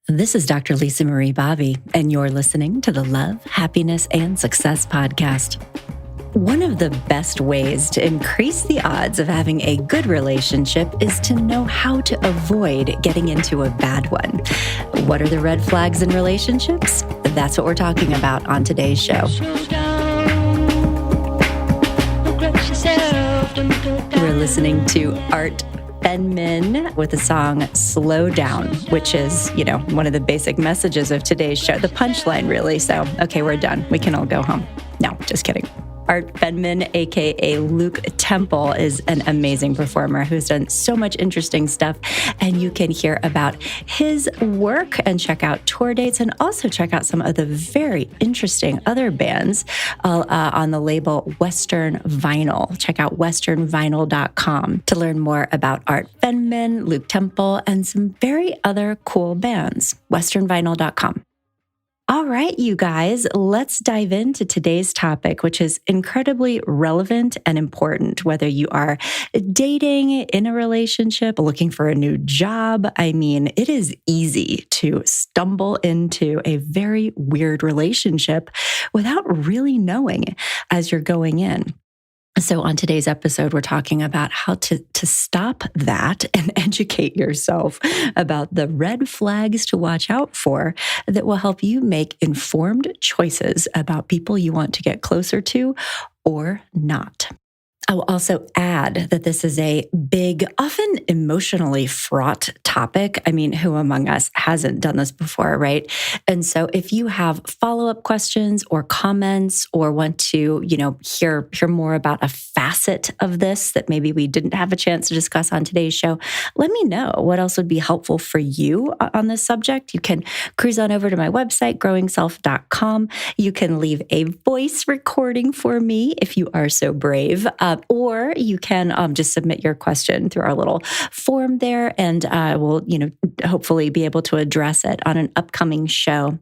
This is Dr. Lisa Marie Bobby, and you're listening to the Love, Happiness, and Success podcast. One of the best ways to increase the odds of having a good relationship is to know how to avoid getting into a bad one. What are the red flags in relationships? That's what we're talking about on today's show. We're listening to Art Benman with the song Slow Down, which is, one of the basic messages of today's show, the punchline really. So, okay, we're done. We can all go home. No, just kidding. Art Benman, aka Luke Temple, is an amazing performer who's done so much interesting stuff. And you can hear about his work and check out tour dates and also check out some of the very interesting other bands on the label Western Vinyl. Check out westernvinyl.com to learn more about Art Benman, Luke Temple, and some very other cool bands. westernvinyl.com. All right, you guys, let's dive into today's topic, which is incredibly relevant and important, whether you are dating, in a relationship, looking for a new job. I mean, it is easy to stumble into a very weird relationship without really knowing as you're going in. So on today's episode, we're talking about how to stop that and educate yourself about the red flags to watch out for that will help you make informed choices about people you want to get closer to or not. I will also add that this is a big, often emotionally fraught topic. I mean, who among us hasn't done this before, right? And so if you have follow-up questions or comments or want to, hear more about a facet of this that maybe we didn't have a chance to discuss on today's show, let me know what else would be helpful for you on this subject. You can cruise on over to my website, growingself.com. You can leave a voice recording for me if you are so brave. Or you can just submit your question through our little form there, and we'll, hopefully be able to address it on an upcoming show.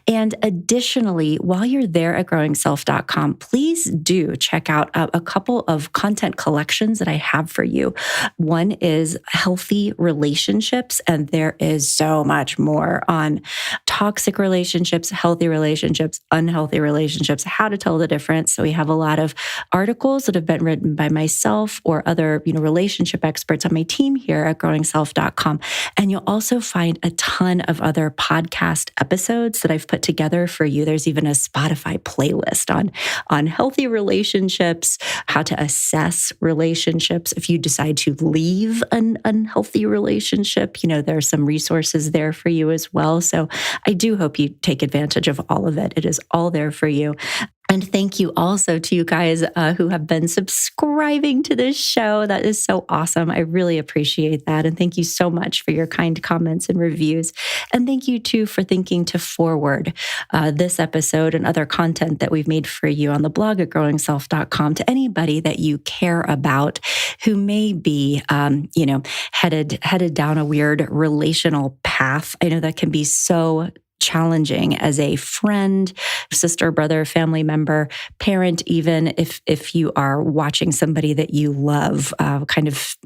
And additionally, while you're there at growingself.com, please do check out a couple of content collections that I have for you. One is healthy relationships, and there is so much more on toxic relationships, healthy relationships, unhealthy relationships, how to tell the difference. So we have a lot of articles that have been written by myself or other, relationship experts on my team here at growingself.com. And you'll also find a ton of other podcast episodes that I've put together for you. There's even a Spotify playlist on healthy relationships, how to assess relationships. If you decide to leave an unhealthy relationship, there are some resources there for you as well. So I do hope you take advantage of all of it. It is all there for you. And thank you also to you guys who have been subscribing to this show. That is so awesome. I really appreciate that. And thank you so much for your kind comments and reviews. And thank you too for thinking to forward this episode and other content that we've made for you on the blog at growingself.com to anybody that you care about who may be, headed down a weird relational path. I know that can be so challenging as a friend, sister, brother, family member, parent, even if you are watching somebody that you love,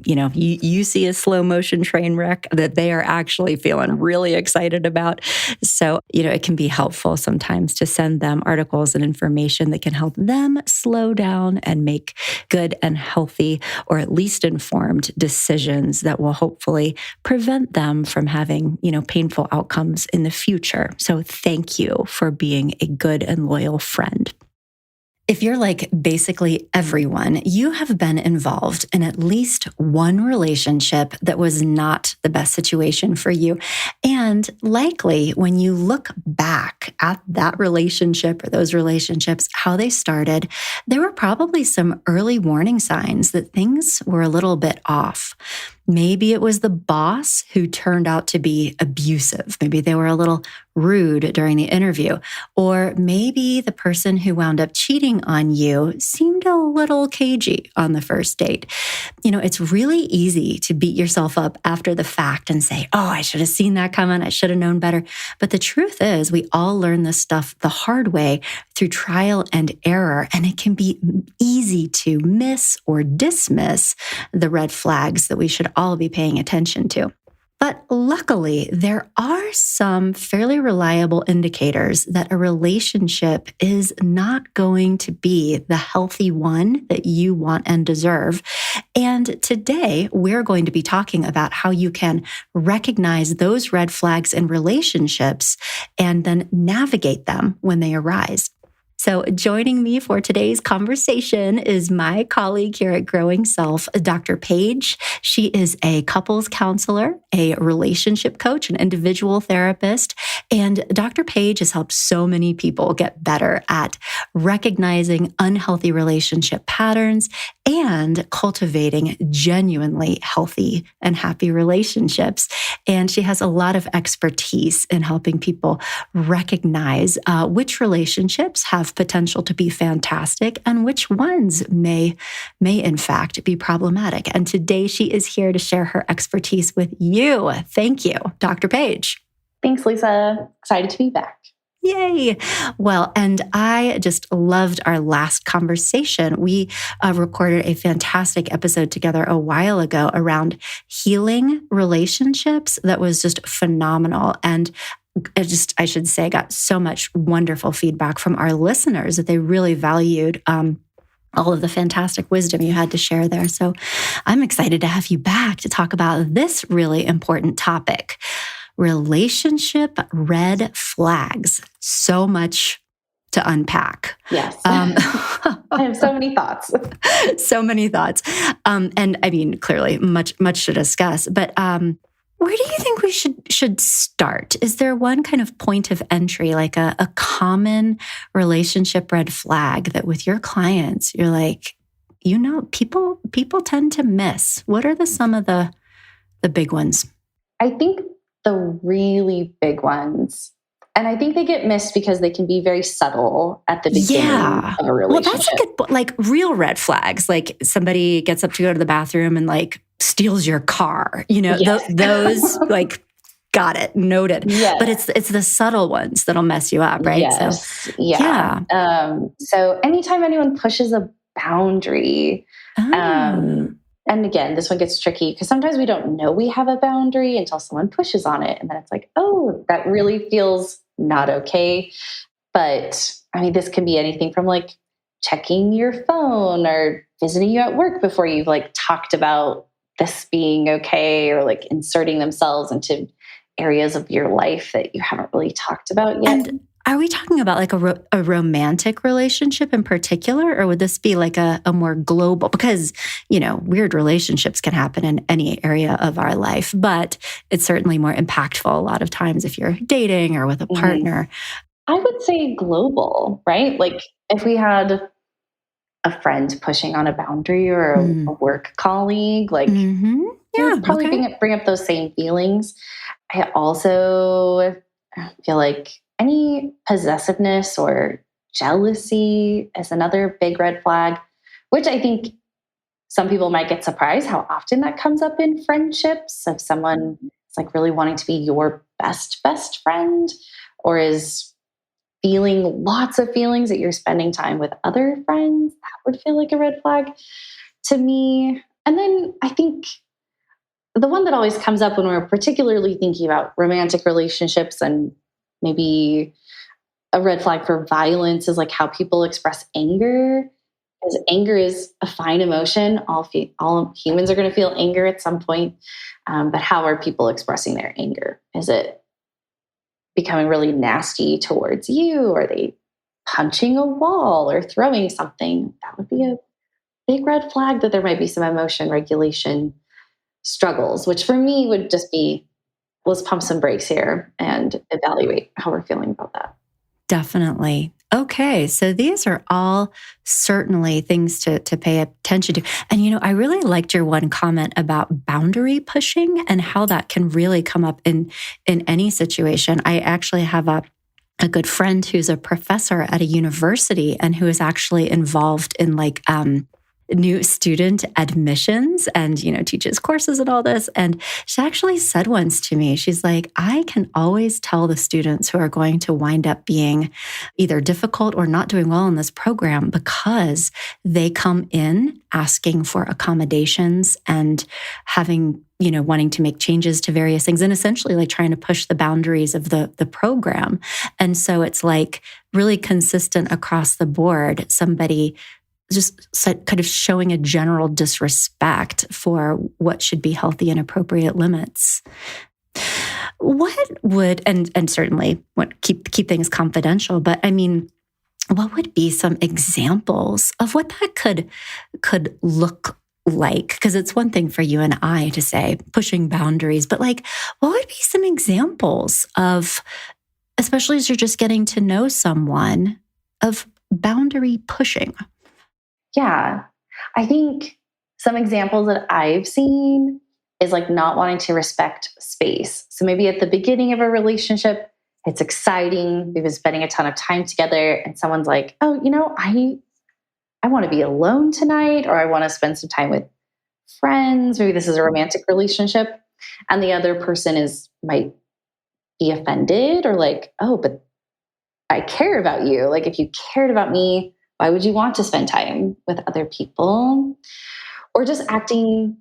you see a slow motion train wreck that they are actually feeling really excited about. So, it can be helpful sometimes to send them articles and information that can help them slow down and make good and healthy, or at least informed decisions that will hopefully prevent them from having, painful outcomes in the future. So thank you for being a good and loyal friend. If you're like basically everyone, you have been involved in at least one relationship that was not the best situation for you. And likely when you look back at that relationship or those relationships, how they started, there were probably some early warning signs that things were a little bit off. Maybe it was the boss who turned out to be abusive. Maybe they were a little rude during the interview. Or maybe the person who wound up cheating on you seemed a little cagey on the first date. It's really easy to beat yourself up after the fact and say, oh, I should have seen that coming. I should have known better. But the truth is, we all learn this stuff the hard way through trial and error. And it can be easy to miss or dismiss the red flags that we should all be paying attention to. But luckily, there are some fairly reliable indicators that a relationship is not going to be the healthy one that you want and deserve. And today, we're going to be talking about how you can recognize those red flags in relationships and then navigate them when they arise. So joining me for today's conversation is my colleague here at Growing Self, Dr. Paige. She is a couples counselor, a relationship coach, an individual therapist. And Dr. Paige has helped so many people get better at recognizing unhealthy relationship patterns and cultivating genuinely healthy and happy relationships. And she has a lot of expertise in helping people recognize which relationships have potential to be fantastic and which ones may in fact be problematic. And today she is here to share her expertise with you. Thank you, Dr. Paige. Thanks, Lisa. Excited to be back. Yay. Well, and I just loved our last conversation. We recorded a fantastic episode together a while ago around healing relationships that was just phenomenal. And I should say, got so much wonderful feedback from our listeners that they really valued all of the fantastic wisdom you had to share there. So I'm excited to have you back to talk about this really important topic. Relationship red flags. So much to unpack. Yes. I have so many thoughts. So many thoughts. And I mean, clearly much to discuss, but where do you think we should start? Is there one kind of point of entry, like a common relationship red flag that with your clients, you're like, people tend to miss? What are some of the big ones? I think the really big ones, and I think they get missed because they can be very subtle at the beginning of a relationship. Well, that's a good, like real red flags, like somebody gets up to go to the bathroom and like steals your car, yes. those like, got it, noted. Yes. But it's the subtle ones that'll mess you up, right? Yes. So, yeah. So anytime anyone pushes a boundary, and again, this one gets tricky because sometimes we don't know we have a boundary until someone pushes on it. And then it's like, oh, that really feels not okay. But I mean, this can be anything from like checking your phone or visiting you at work before you've like talked about this being okay, or like inserting themselves into areas of your life that you haven't really talked about yet. And are we talking about like a romantic relationship in particular, or would this be like a more global? Because, weird relationships can happen in any area of our life, but it's certainly more impactful a lot of times if you're dating or with a partner. I would say global, right? Like if we had a friend pushing on a boundary or a work colleague, like probably bring up those same feelings. I also feel like any possessiveness or jealousy is another big red flag, which I think some people might get surprised how often that comes up in friendships. If someone is like really wanting to be your best friend, or is feeling lots of feelings that you're spending time with other friends, that would feel like a red flag to me. And then I think the one that always comes up when we're particularly thinking about romantic relationships, and maybe a red flag for violence, is like how people express anger. Because anger is a fine emotion. All humans are going to feel anger at some point. But how are people expressing their anger? Is it becoming really nasty towards you? Are they punching a wall or throwing something? That would be a big red flag that there might be some emotion regulation struggles, which for me would just be, let's pump some brakes here and evaluate how we're feeling about that. Definitely. Okay, so these are all certainly things to pay attention to. And, I really liked your one comment about boundary pushing and how that can really come up in any situation. I actually have a good friend who's a professor at a university and who is actually involved in new student admissions and, teaches courses and all this. And she actually said once to me, she's like, I can always tell the students who are going to wind up being either difficult or not doing well in this program because they come in asking for accommodations and having, wanting to make changes to various things and essentially like trying to push the boundaries of the program. And so it's like really consistent across the board, somebody just kind of showing a general disrespect for what should be healthy and appropriate limits. What would, and certainly keep things confidential, but I mean, what would be some examples of what that could look like? Because it's one thing for you and I to say pushing boundaries, but like, what would be some examples of, especially as you're just getting to know someone, of boundary pushing? Yeah. I think some examples that I've seen is like not wanting to respect space. So maybe at the beginning of a relationship, it's exciting. We've been spending a ton of time together and someone's like, oh, I want to be alone tonight, or I want to spend some time with friends. Maybe this is a romantic relationship. And the other person might be offended or like, oh, but I care about you. Like if you cared about me, why would you want to spend time with other people? Or just acting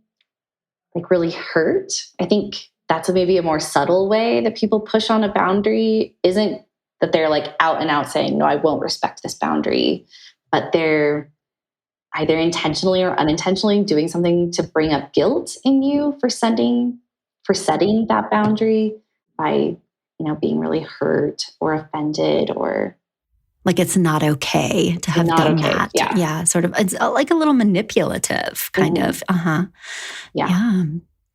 like really hurt. I think that's maybe a more subtle way that people push on a boundary. Isn't that they're like out and out saying, no, I won't respect this boundary, but they're either intentionally or unintentionally doing something to bring up guilt in you for setting that boundary by, being really hurt or offended or like it's not okay to have done that. Yeah, sort of. It's like a little manipulative kind of. Yeah.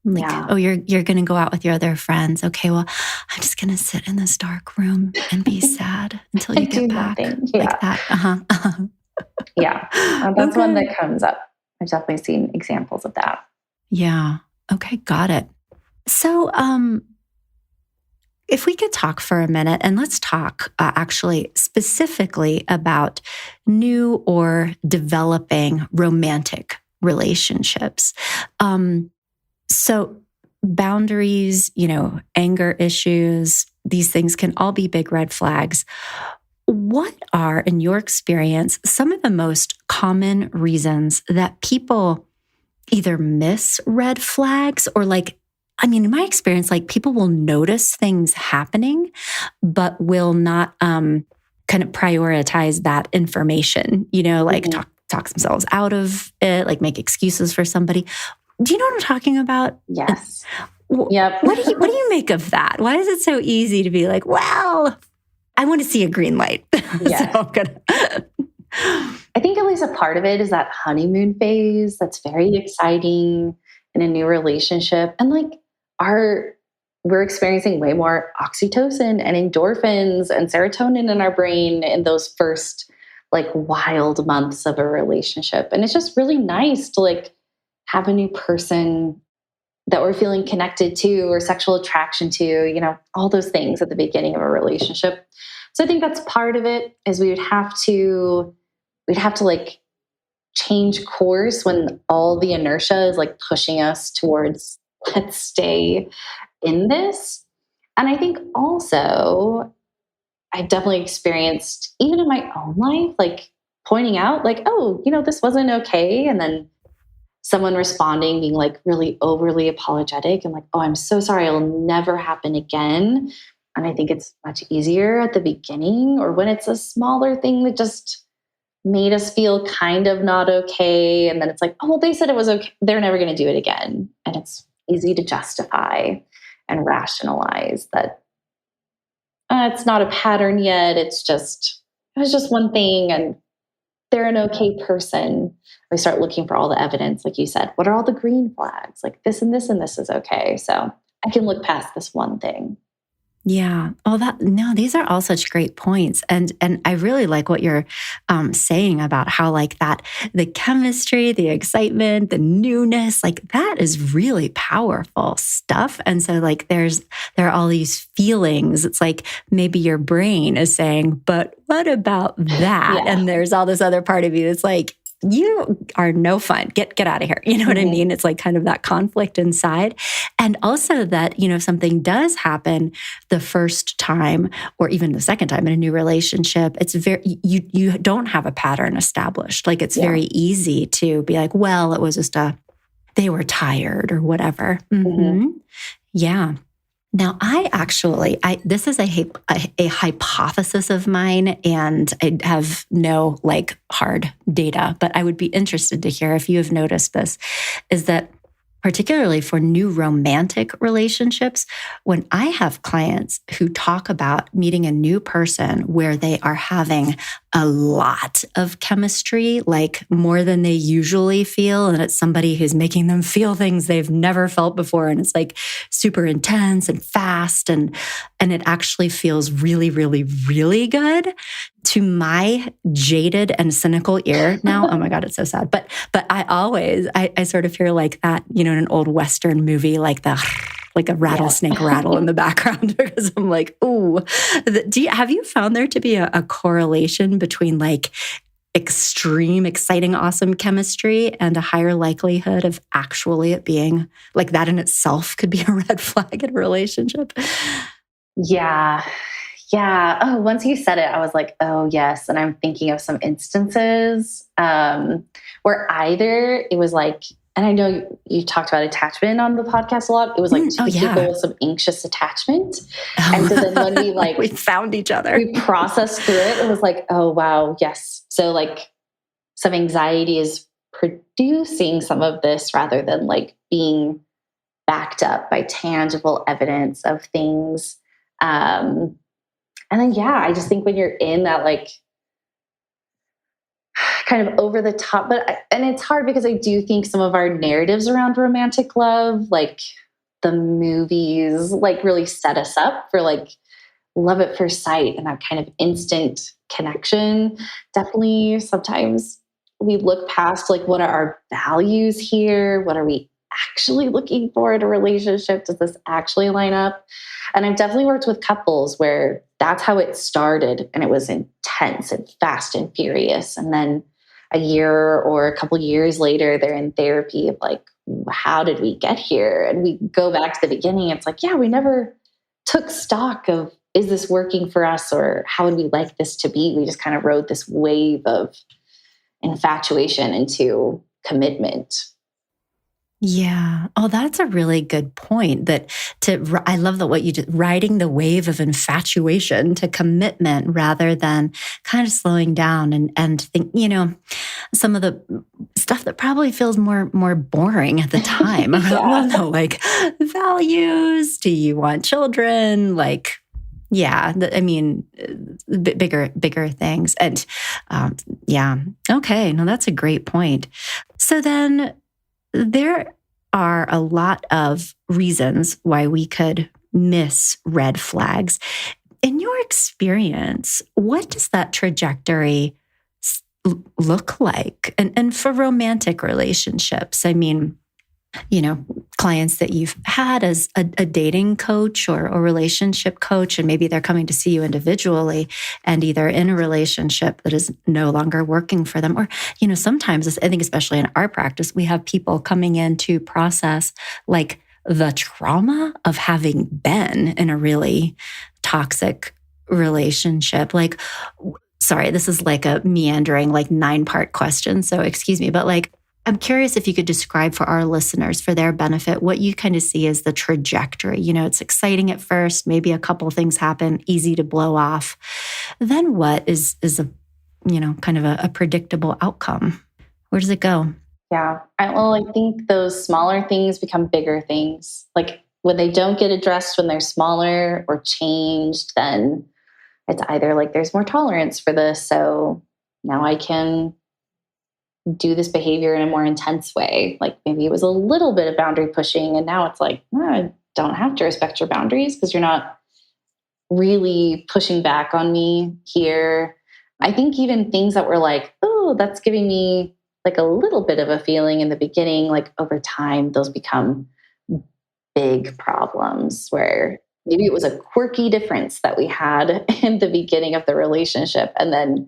Like, oh, you're going to go out with your other friends. Okay, well, I'm just going to sit in this dark room and be sad until you get back. Like that. Yeah, that's one that comes up. I've definitely seen examples of that. Yeah. Okay, got it. So, if we could talk for a minute, and let's talk actually specifically about new or developing romantic relationships. So boundaries, anger issues, these things can all be big red flags. What are, in your experience, some of the most common reasons that people either miss red flags or in my experience, people will notice things happening, but will not kind of prioritize that information, talk themselves out of it, make excuses for somebody. Do you know what I'm talking about? Yes. Yep. What do you make of that? Why is it so easy to be like, well, I want to see a green light. Yeah. So I think at least a part of it is that honeymoon phase that's very exciting in a new relationship. And we're experiencing way more oxytocin and endorphins and serotonin in our brain in those first wild months of a relationship. And it's just really nice to have a new person that we're feeling connected to or sexual attraction to, all those things at the beginning of a relationship. So I think that's part of it is we'd have to change course when all the inertia is pushing us towards let's stay in this. And I think also I've definitely experienced, even in my own life, pointing out oh, this wasn't okay. And then someone responding, being really overly apologetic and oh, I'm so sorry, it'll never happen again. And I think it's much easier at the beginning or when it's a smaller thing that just made us feel kind of not okay. And then it's oh, well, they said it was okay. They're never going to do it again. And it's easy to justify and rationalize that it's not a pattern yet. It was just one thing and they're an okay person. We start looking for all the evidence. Like you said, what are all the green flags? This and this and this is okay. So I can look past this one thing. Yeah. These are all such great points. And I really like what you're saying about how the chemistry, the excitement, the newness, that is really powerful stuff. And so there are all these feelings. It's maybe your brain is saying, but what about that? Yeah. And there's all this other part of you that's you are no fun. Get out of here. You know what I mean? It's like kind of that conflict inside. And also that, if something does happen the first time or even the second time in a new relationship, it's you don't have a pattern established. Like it's very easy to be like, well, it was just they were tired or whatever. Yeah. Now, this is a hypothesis of mine, and I have no hard data, but I would be interested to hear if you have noticed this, is that particularly for new romantic relationships, when I have clients who talk about meeting a new person where they are having a lot of chemistry, like more than they usually feel, and it's somebody who's making them feel things they've never felt before, and it's like super intense and fast, and it actually feels really, really, really good. To my jaded and cynical ear now, oh my God, it's so sad. But I sort of hear like that, in an old Western movie, like a rattlesnake rattle in the background, because I'm like, ooh. Have you found there to be a correlation between like extreme, exciting, awesome chemistry and a higher likelihood of actually it being like that in itself could be a red flag in a relationship? Yeah. Yeah. Oh, once you said it, I was like, oh, yes. And I'm thinking of some instances where either it was like, and I know you talked about attachment on the podcast a lot. It was like two people with some anxious attachment. And so then when we we found each other, we processed through it. It was like, oh, wow. Yes. So like some anxiety is producing some of this rather than like being backed up by tangible evidence of things. And then, I just think when you're in that, like, kind of over the top, and it's hard because I do think some of our narratives around romantic love, like the movies, like really set us up for like love at first sight and that kind of instant connection. Definitely sometimes we look past like, what are our values here? What are we actually looking for in a relationship? Does this actually line up? And I've definitely worked with couples where that's how it started, and it was intense and fast and furious. And then a year or a couple years later, they're in therapy of like, how did we get here? And we go back to the beginning. It's like, we never took stock of, is this working for us, or how would we like this to be? We just kind of rode this wave of infatuation into commitment. Yeah. Oh, that's a really good point. I love that what you did, riding the wave of infatuation to commitment rather than kind of slowing down and think, some of the stuff that probably feels more boring at the time. Well, no, like values. Do you want children? Like, bigger things. And okay. No, that's a great point. So then, there are a lot of reasons why we could miss red flags. In your experience, what does that trajectory look like? And for romantic relationships, I mean, clients that you've had as a dating coach or a relationship coach, and maybe they're coming to see you individually and either in a relationship that is no longer working for them. Or, sometimes, I think especially in our practice, we have people coming in to process like the trauma of having been in a really toxic relationship. Like, sorry, this is like a meandering, like 9-part question. So excuse me, but like, I'm curious if you could describe for our listeners, for their benefit, what you kind of see as the trajectory. It's exciting at first, maybe a couple of things happen, easy to blow off. Then what is a, kind of a predictable outcome? Where does it go? Yeah. I think those smaller things become bigger things. Like when they don't get addressed when they're smaller or changed, then it's either like there's more tolerance for this. So now I can do this behavior in a more intense way. Like maybe it was a little bit of boundary pushing, and now it's like, I don't have to respect your boundaries because you're not really pushing back on me here. I think even things that were like, oh, that's giving me like a little bit of a feeling in the beginning, like over time, those become big problems where maybe it was a quirky difference that we had in the beginning of the relationship. And then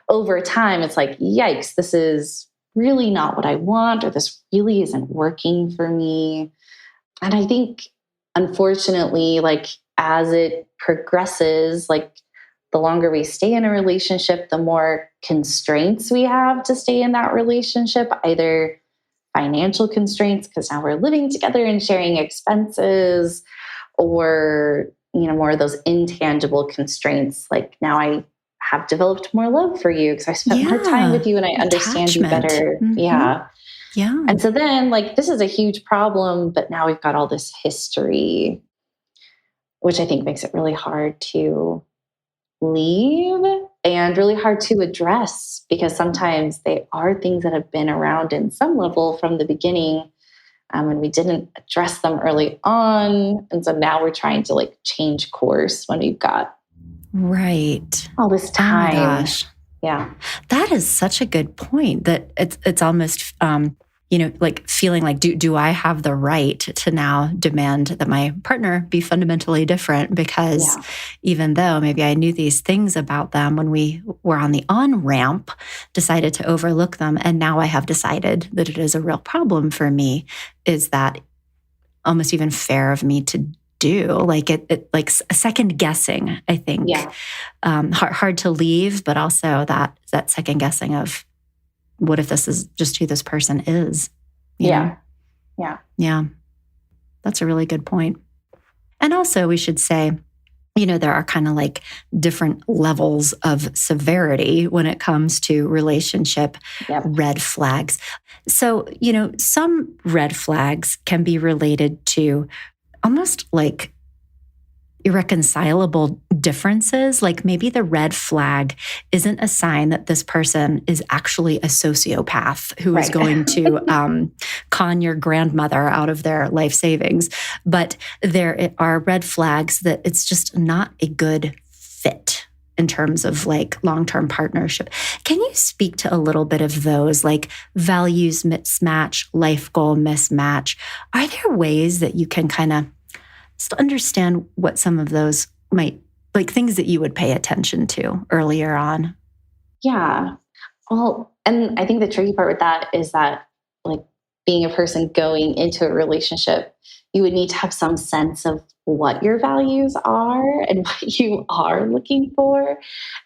over time, it's like, yikes, this is really not what I want, or this really isn't working for me. And I think, unfortunately, like as it progresses, like the longer we stay in a relationship, the more constraints we have to stay in that relationship, either financial constraints, because now we're living together and sharing expenses, or, more of those intangible constraints. Like now I have developed more love for you because I spent more time with you and I understand you Attachment. better. Mm-hmm. Yeah. Yeah. And so then, like, this is a huge problem, but now we've got all this history, which I think makes it really hard to leave and really hard to address, because sometimes they are things that have been around in some level from the beginning, and we didn't address them early on. And so now we're trying to like change course when we've got right all this time. Oh my gosh. Yeah. That is such a good point, that it's almost, like feeling like, do I have the right to now demand that my partner be fundamentally different? Because even though maybe I knew these things about them when we were on the on-ramp, decided to overlook them, and now I have decided that it is a real problem for me, is that almost even fair of me to do? Like it like second guessing, I think. Yeah. Hard to leave, but also that second guessing of, what if this is just who this person is? You know? Yeah. That's a really good point. And also we should say, there are kind of like different levels of severity when it comes to relationship red flags. So, some red flags can be related to almost like irreconcilable differences. Like maybe the red flag isn't a sign that this person is actually a sociopath who is going to con your grandmother out of their life savings. But there are red flags that it's just not a good fit in terms of like long-term partnership. Can you speak to a little bit of those, like values mismatch, life goal mismatch? Are there ways that you can kind of just understand what some of those might, like things that you would pay attention to earlier on? Yeah. Well, and I think the tricky part with that is that, like, being a person going into a relationship, you would need to have some sense of what your values are and what you are looking for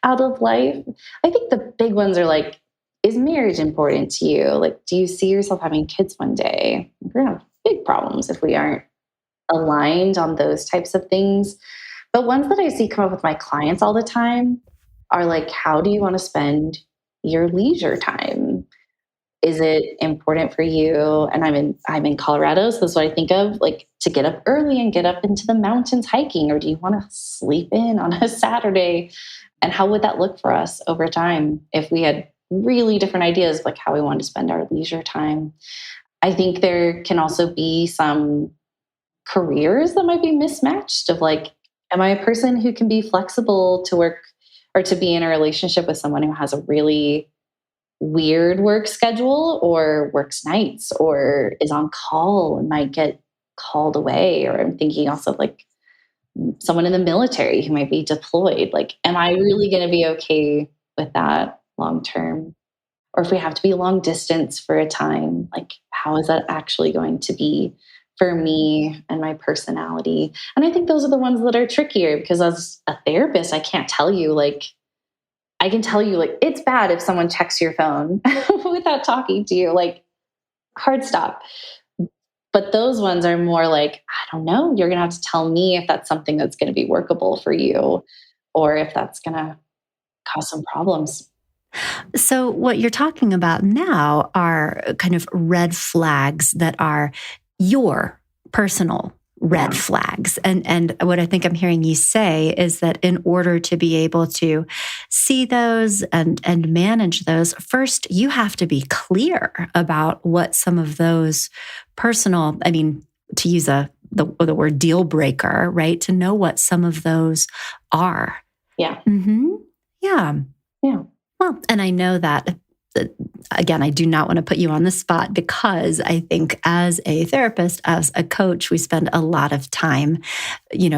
out of life. I think the big ones are like, is marriage important to you? Like, do you see yourself having kids one day? We're going to have big problems if we aren't aligned on those types of things. But ones that I see come up with my clients all the time are like, how do you want to spend your leisure time? Is it important for you? And I'm in Colorado, so that's what I think of, like, to get up early and get up into the mountains hiking, or do you want to sleep in on a Saturday? And how would that look for us over time if we had really different ideas of like how we want to spend our leisure time? I think there can also be some careers that might be mismatched, of like, am I a person who can be flexible to work or to be in a relationship with someone who has a really weird work schedule, or works nights, or is on call and might get called away? Or I'm thinking also of like someone in the military who might be deployed. Like, am I really going to be okay with that long term? Or if we have to be long distance for a time, like, how is that actually going to be for me and my personality? And I think those are the ones that are trickier, because as a therapist, I can't tell you, like, I can tell you, like, it's bad if someone checks your phone without talking to you, like, hard stop. But those ones are more like, I don't know, you're going to have to tell me if that's something that's going to be workable for you, or if that's going to cause some problems. So what you're talking about now are kind of red flags that are your personal red flags. And what I think I'm hearing you say is that in order to be able to see those and manage those, first you have to be clear about what some of those personal, I mean, to use the word deal breaker, right? To know what some of those are. Yeah. Mm-hmm. Yeah. Yeah. Well, and I know that again, I do not want to put you on the spot because I think as a therapist, as a coach, we spend a lot of time,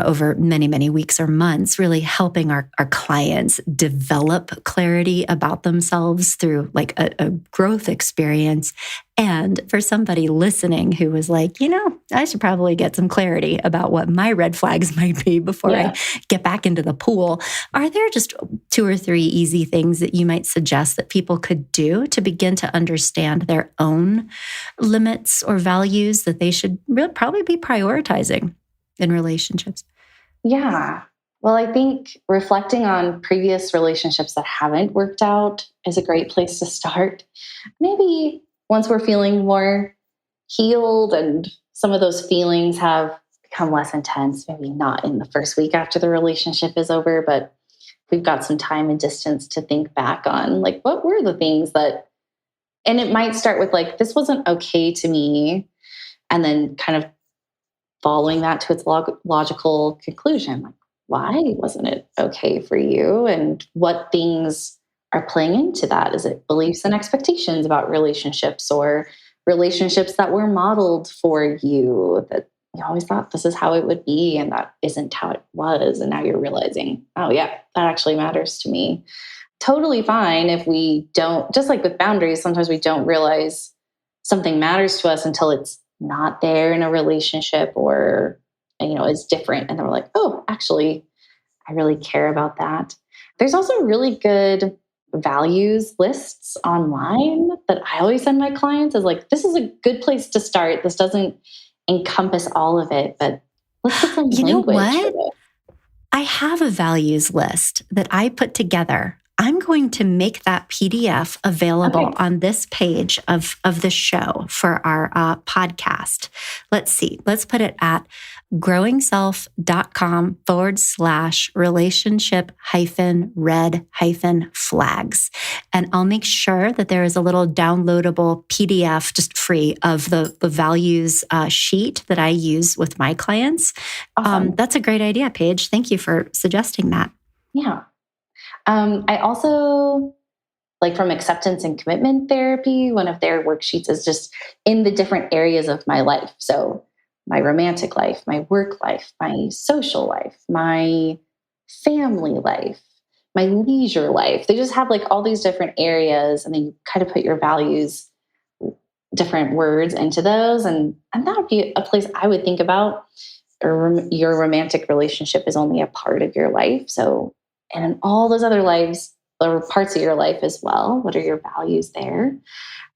over many, many weeks or months, really helping our clients develop clarity about themselves through like a growth experience. And for somebody listening who was like, I should probably get some clarity about what my red flags might be before I get back into the pool. Are there just 2 or 3 easy things that you might suggest that people could do to begin to understand their own limits or values that they should probably be prioritizing in relationships? Yeah. Well, I think reflecting on previous relationships that haven't worked out is a great place to start. Maybe once we're feeling more healed and some of those feelings have become less intense, maybe not in the first week after the relationship is over, but we've got some time and distance to think back on like, what were the things that, and it might start with like, this wasn't okay to me. And then kind of following that to its logical conclusion. Like, why wasn't it okay for you? And what things are playing into that? Is it beliefs and expectations about relationships or relationships that were modeled for you that you always thought this is how it would be and that isn't how it was? And now you're realizing, oh yeah, that actually matters to me. Totally fine if we don't, just like with boundaries, sometimes we don't realize something matters to us until it's not there in a relationship or, is different. And then we're like, oh, actually, I really care about that. There's also really good values lists online that I always send my clients as like, this is a good place to start. This doesn't encompass all of it, but let's put some language to it. I have a values list that I put together. I'm going to make that PDF available on this page of the show for our podcast. Let's see. Let's put it at growingself.com/relationship-red-flags. And I'll make sure that there is a little downloadable PDF just free of the values sheet that I use with my clients. Awesome. That's a great idea, Paige. Thank you for suggesting that. Yeah. I also, like from acceptance and commitment therapy, one of their worksheets is just in the different areas of my life. So my romantic life, my work life, my social life, my family life, my leisure life. They just have like all these different areas and then you kind of put your values, different words into those. And that would be a place I would think about. Your romantic relationship is only a part of your life. So, and in all those other lives or parts of your life as well, what are your values there?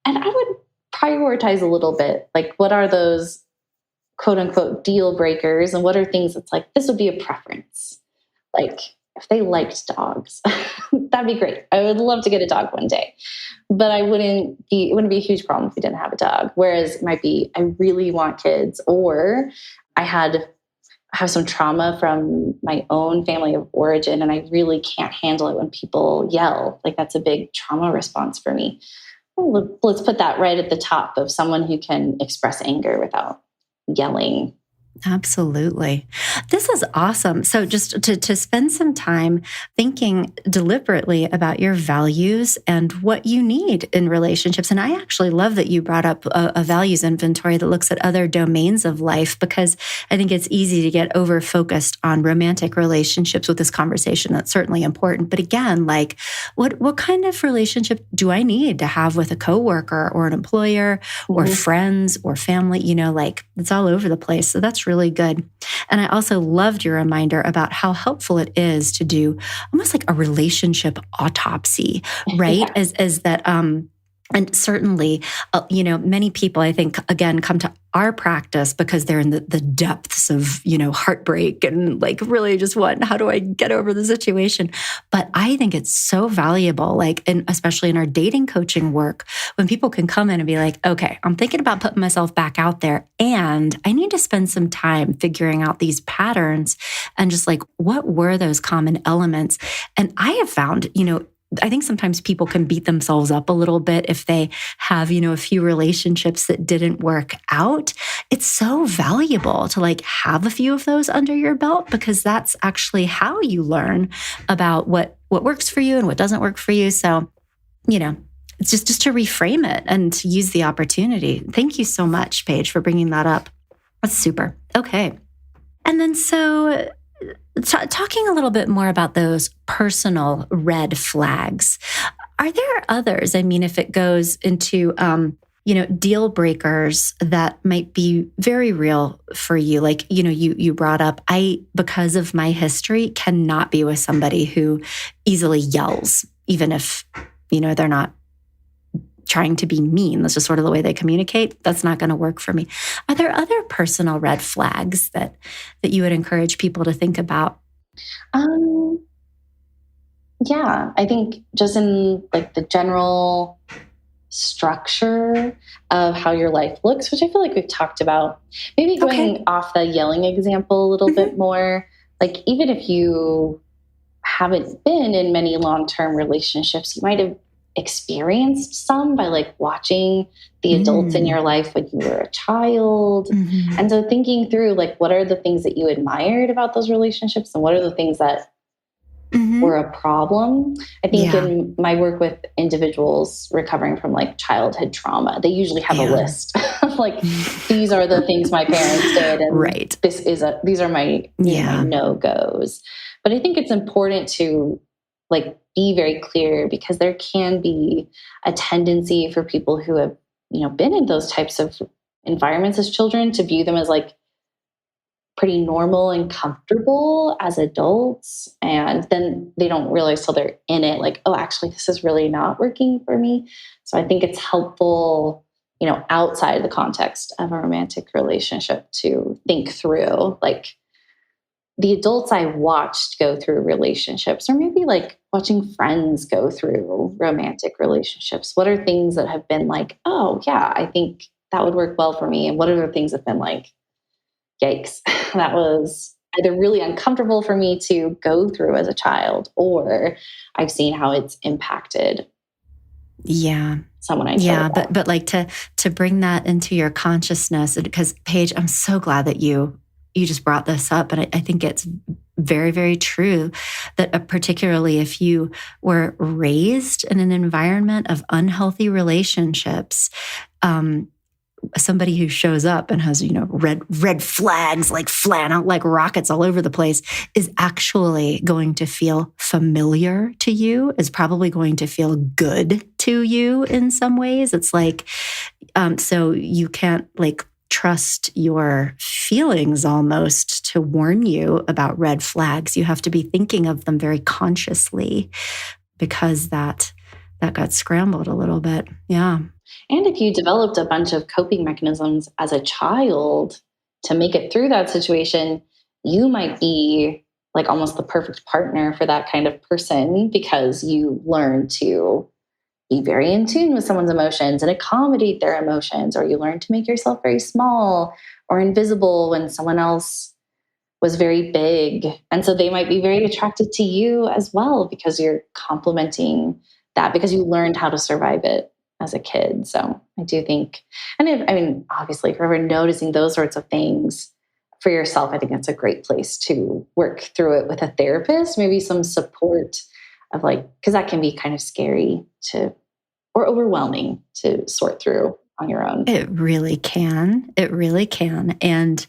And I would prioritize a little bit. Like, what are those quote unquote deal breakers? And what are things that's like, this would be a preference? Like, if they liked dogs, that'd be great. I would love to get a dog one day, but it wouldn't be a huge problem if we didn't have a dog. Whereas it might be, I really want kids, or I have some trauma from my own family of origin, and I really can't handle it when people yell. Like, that's a big trauma response for me. Well, let's put that right at the top of someone who can express anger without yelling. Absolutely. This is awesome. So just to spend some time thinking deliberately about your values and what you need in relationships. And I actually love that you brought up a values inventory that looks at other domains of life, because I think it's easy to get over-focused on romantic relationships with this conversation. That's certainly important. But again, like what kind of relationship do I need to have with a coworker or an employer or friends or family? Like, it's all over the place. So that's really good. And I also loved your reminder about how helpful it is to do almost like a relationship autopsy, right? Yeah. As that, and certainly, many people, I think, again, come to our practice because they're in the depths of, heartbreak and like really just how do I get over the situation? But I think it's so valuable, and especially in our dating coaching work, when people can come in and be like, okay, I'm thinking about putting myself back out there and I need to spend some time figuring out these patterns and just like, what were those common elements? And I have found, I think sometimes people can beat themselves up a little bit if they have, a few relationships that didn't work out. It's so valuable to have a few of those under your belt, because that's actually how you learn about what works for you and what doesn't work for you. So, it's just to reframe it and to use the opportunity. Thank you so much, Paige, for bringing that up. That's super. Okay. And then so talking a little bit more about those personal red flags, are there others? I mean, if it goes into, deal breakers that might be very real for you, like, you brought up, because of my history, cannot be with somebody who easily yells, even if, they're not trying to be mean. That's just sort of the way they communicate. That's not going to work for me. Are there other personal red flags that you would encourage people to think about? Yeah, I think just in like the general structure of how your life looks, which I feel like we've talked about, maybe going off the yelling example a little bit more, like even if you haven't been in many long-term relationships, you might have experienced some by like watching the adults in your life when you were a child. And so thinking through like, what are the things that you admired about those relationships and what are the things that were a problem? I think in my work with individuals recovering from like childhood trauma, they usually have a list of like, these are the things my parents did. And these are my, my no-goes. But I think it's important to like be very clear because there can be a tendency for people who have, been in those types of environments as children to view them as like pretty normal and comfortable as adults. And then they don't realize till they're in it, like, oh, actually, this is really not working for me. So I think it's helpful, outside the context of a romantic relationship to think through like the adults I watched go through relationships, or maybe like watching friends go through romantic relationships. What are things that have been like, oh yeah, I think that would work well for me? And what are the things that have been like, yikes, that was either really uncomfortable for me to go through as a child, or I've seen how it's impacted someone I care about. But like to bring that into your consciousness, because Paige, I'm so glad that you just brought this up. And I think it's very, very true that particularly if you were raised in an environment of unhealthy relationships, somebody who shows up and has, red flags like flying out like rockets all over the place is actually going to feel familiar to you, is probably going to feel good to you in some ways. It's like, so you can't like trust your feelings almost to warn you about red flags. You have to be thinking of them very consciously because that got scrambled a little bit. Yeah. And if you developed a bunch of coping mechanisms as a child to make it through that situation, you might be like almost the perfect partner for that kind of person because you learn to be very in tune with someone's emotions and accommodate their emotions, or you learn to make yourself very small or invisible when someone else was very big. And so they might be very attracted to you as well because you're complementing that because you learned how to survive it as a kid. So I do think, obviously, if you're ever noticing those sorts of things for yourself, I think that's a great place to work through it with a therapist, maybe some support of like, because that can be kind of scary or overwhelming to sort through on your own. It really can. It really can. And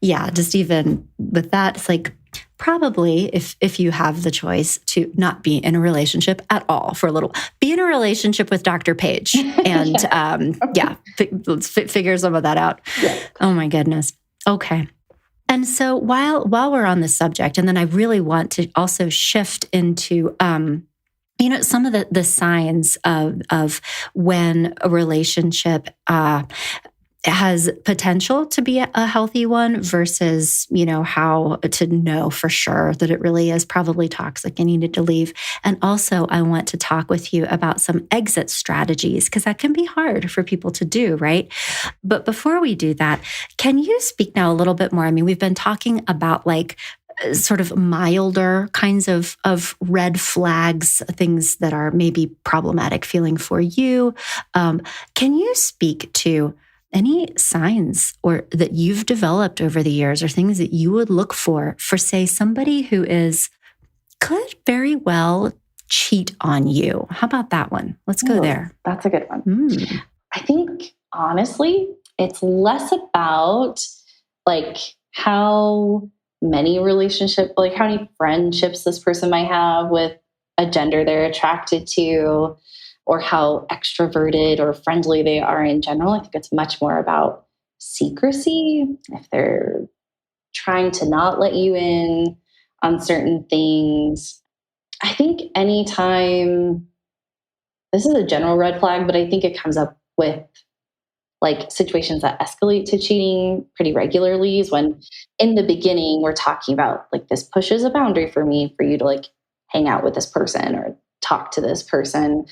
yeah, just even with that, it's like, probably if you have the choice to not be in a relationship at all for a little, be in a relationship with Dr. Paige and let's figure some of that out. Yeah. Oh my goodness. Okay. And so while we're on the subject, and then I really want to also shift into, some of the signs of when a relationship has potential to be a healthy one versus, how to know for sure that it really is probably toxic and needed to leave. And also I want to talk with you about some exit strategies because that can be hard for people to do, right? But before we do that, can you speak now a little bit more? I mean, we've been talking about like sort of milder kinds of red flags, things that are maybe problematic feeling for you. Can you speak to any signs or that you've developed over the years or things that you would look for, say, somebody who could very well cheat on you? How about that one? Let's go there. That's a good one. I think, honestly, it's less about like how many how many friendships this person might have with a gender they're attracted to, or how extroverted or friendly they are in general. I think it's much more about secrecy. If they're trying to not let you in on certain things. I think anytime, this is a general red flag, but I think it comes up with like situations that escalate to cheating pretty regularly is when in the beginning we're talking about like, this pushes a boundary for me for you to like hang out with this person or talk to this person.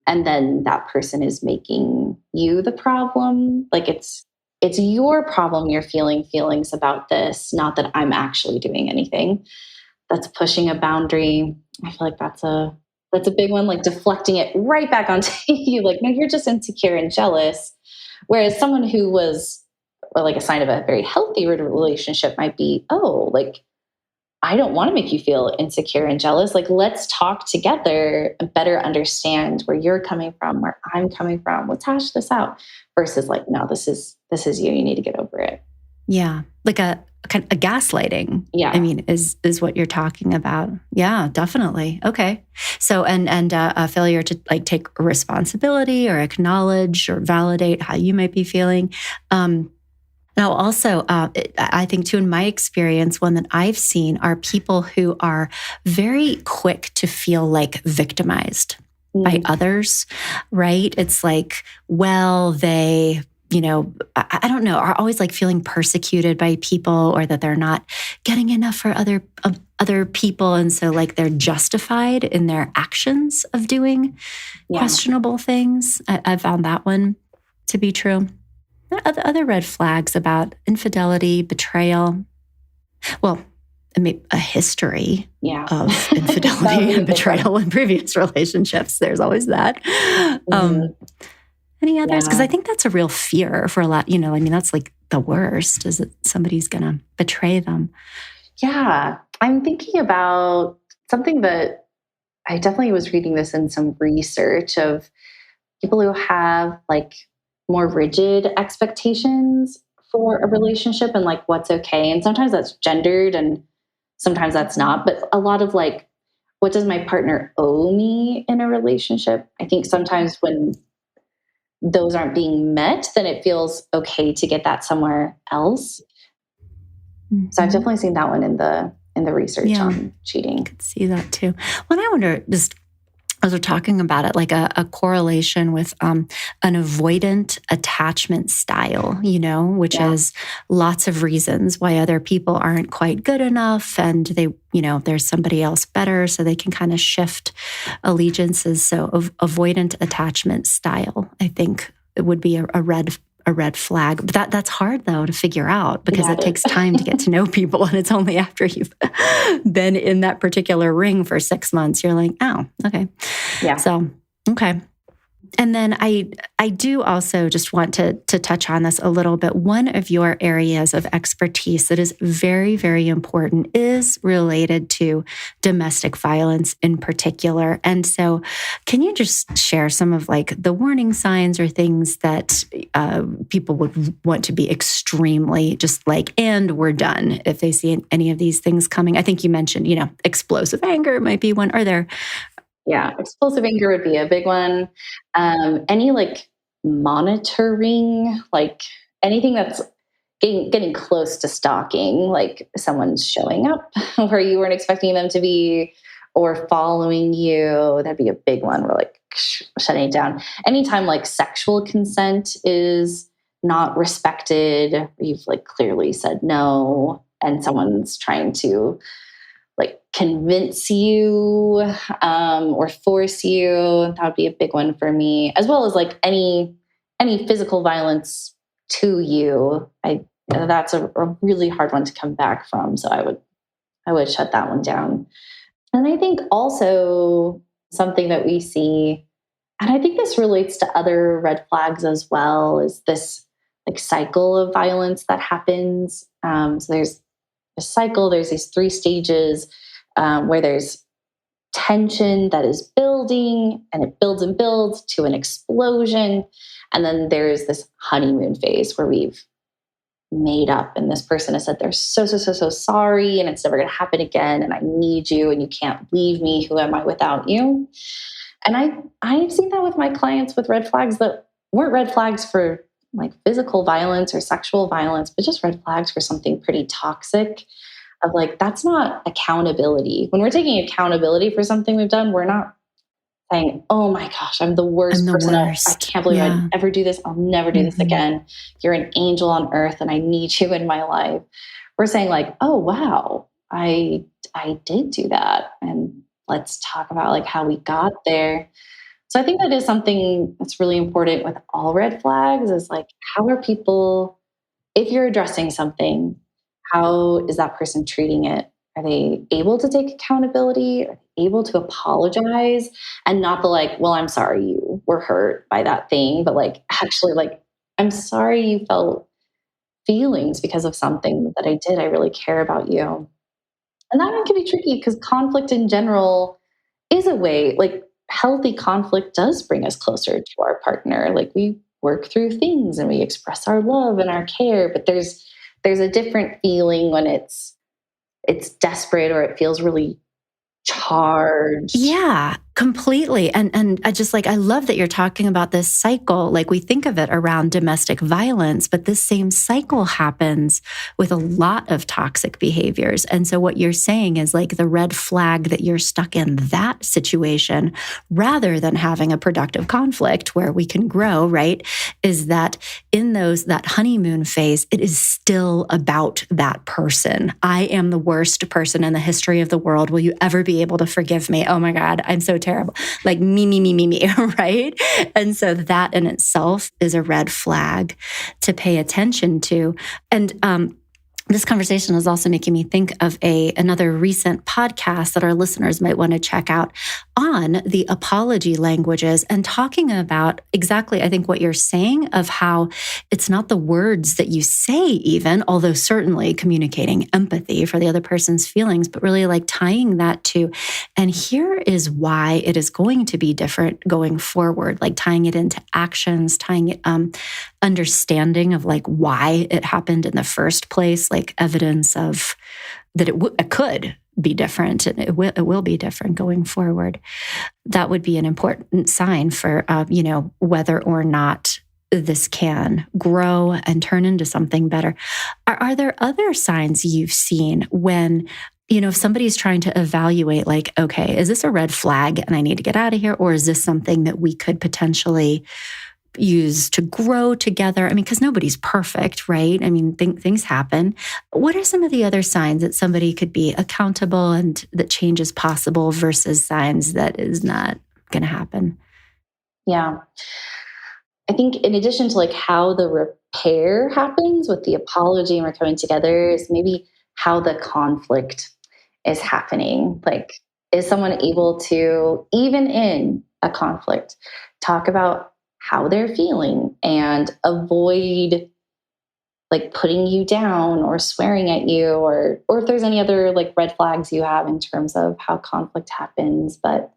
And then that person is making you the problem. Like it's your problem. You're feeling feelings about this, not that I'm actually doing anything. That's pushing a boundary. I feel like that's a big one, like deflecting it right back onto you. Like, no, you're just insecure and jealous. Whereas someone who was like a sign of a very healthy relationship might be, oh, like, I don't want to make you feel insecure and jealous. Like, let's talk together and better understand where you're coming from, where I'm coming from. Let's hash this out. Versus like, no, this is you. You need to get over it. Yeah. Like a kind of a gaslighting. Yeah. I mean, is what you're talking about. Yeah, definitely. Okay. So, and a failure to like take responsibility or acknowledge or validate how you might be feeling. Now, also, I think too, in my experience, one that I've seen are people who are very quick to feel like victimized by others, right? It's like, well, they, I don't know, are always like feeling persecuted by people, or that they're not getting enough for other people. And so like they're justified in their actions of doing questionable things. I found that one to be true. There are other red flags about infidelity, betrayal. Well, I mean, a history of infidelity and betrayal in previous relationships. There's always that. Any others? Because I think that's a real fear for a lot. I mean, that's like the worst, is that somebody's going to betray them. Yeah. I'm thinking about something that I definitely was reading this in some research of people who have like more rigid expectations for a relationship and like what's okay. And sometimes that's gendered and sometimes that's not. But a lot of like, what does my partner owe me in a relationship? I think sometimes when those aren't being met, then it feels okay to get that somewhere else. So I've definitely seen that one in the research on cheating. I could see that too. Well, I wonder, just as we're talking about it, like a correlation with an avoidant attachment style, which is lots of reasons why other people aren't quite good enough, and they, there's somebody else better, so they can kind of shift allegiances. So avoidant attachment style, I think it would be a red flag. But that's hard though to figure out, because it takes time to get to know people, and it's only after you've been in that particular ring for 6 months you're like, oh, okay. Yeah. So, okay. And then I do also just want to touch on this a little bit. One of your areas of expertise that is very, very important is related to domestic violence in particular. And so can you just share some of like the warning signs or things that people would want to be extremely just like, and we're done if they see any of these things coming? I think you mentioned, explosive anger might be one. Are there... Yeah, explosive anger would be a big one. Any like monitoring, like anything that's getting close to stalking, like someone's showing up where you weren't expecting them to be, or following you, that'd be a big one. We're like shutting it down. Anytime like sexual consent is not respected, you've like clearly said no, and someone's trying to like convince you or force you, that would be a big one for me, as well as like any physical violence to you. That's a really hard one to come back from. So I would shut that one down. And I think also something that we see, and I think this relates to other red flags as well, is this like cycle of violence that happens. So there's a cycle, there's these 3 stages where there's tension that is building, and it builds and builds to an explosion. And then there's this honeymoon phase where we've made up, and this person has said they're so sorry, and it's never going to happen again, and I need you, and you can't leave me. Who am I without you? And I've seen that with my clients with red flags that weren't red flags for like physical violence or sexual violence, but just red flags for something pretty toxic. Of like, that's not accountability. When we're taking accountability for something we've done, we're not saying, oh my gosh, I'm the worst I'm the person. I worst. can't believe Yeah. I'd ever do this. I'll never do this again. You're an angel on earth and I need you in my life. We're saying like, oh wow, I did do that. And let's talk about like how we got there. So I think that is something that's really important with all red flags is like, how are people, if you're addressing something, how is that person treating it? Are they able to take accountability? Are they able to apologize? And not the like, well, I'm sorry you were hurt by that thing, but like actually like, I'm sorry you felt feelings because of something that I did. I really care about you. And that one can be tricky because conflict in general is a way, like healthy conflict does bring us closer to our partner. Like we work through things and we express our love and our care, but there's a different feeling when it's desperate or it feels really charged. Yeah, completely. And I just like, I love that you're talking about this cycle. Like we think of it around domestic violence, but this same cycle happens with a lot of toxic behaviors. And so what you're saying is like the red flag that you're stuck in that situation, rather than having a productive conflict where we can grow, right? Is that in that honeymoon phase, it is still about that person. I am the worst person in the history of the world. Will you ever be able to forgive me? Oh my God, I'm so terrible. Like me, right? And so that in itself is a red flag to pay attention to. And this conversation is also making me think of another recent podcast that our listeners might want to check out on the apology languages and talking about exactly, I think, what you're saying of how it's not the words that you say even, although certainly communicating empathy for the other person's feelings, but really like tying that to, and here is why it is going to be different going forward, like tying it into actions, tying it, understanding of like why it happened in the first place, like evidence of that it could be different and it will be different going forward. That would be an important sign for, whether or not this can grow and turn into something better. Are there other signs you've seen when, if somebody's trying to evaluate like, okay, is this a red flag and I need to get out of here? Or is this something that we could potentially use to grow together? I mean, because nobody's perfect, right? I mean, things happen. What are some of the other signs that somebody could be accountable and that change is possible versus signs that is not going to happen? Yeah. I think in addition to like how the repair happens with the apology and we're coming together is maybe how the conflict is happening. Like, is someone able to, even in a conflict, talk about how they're feeling and avoid like putting you down or swearing at you or if there's any other like red flags you have in terms of how conflict happens. But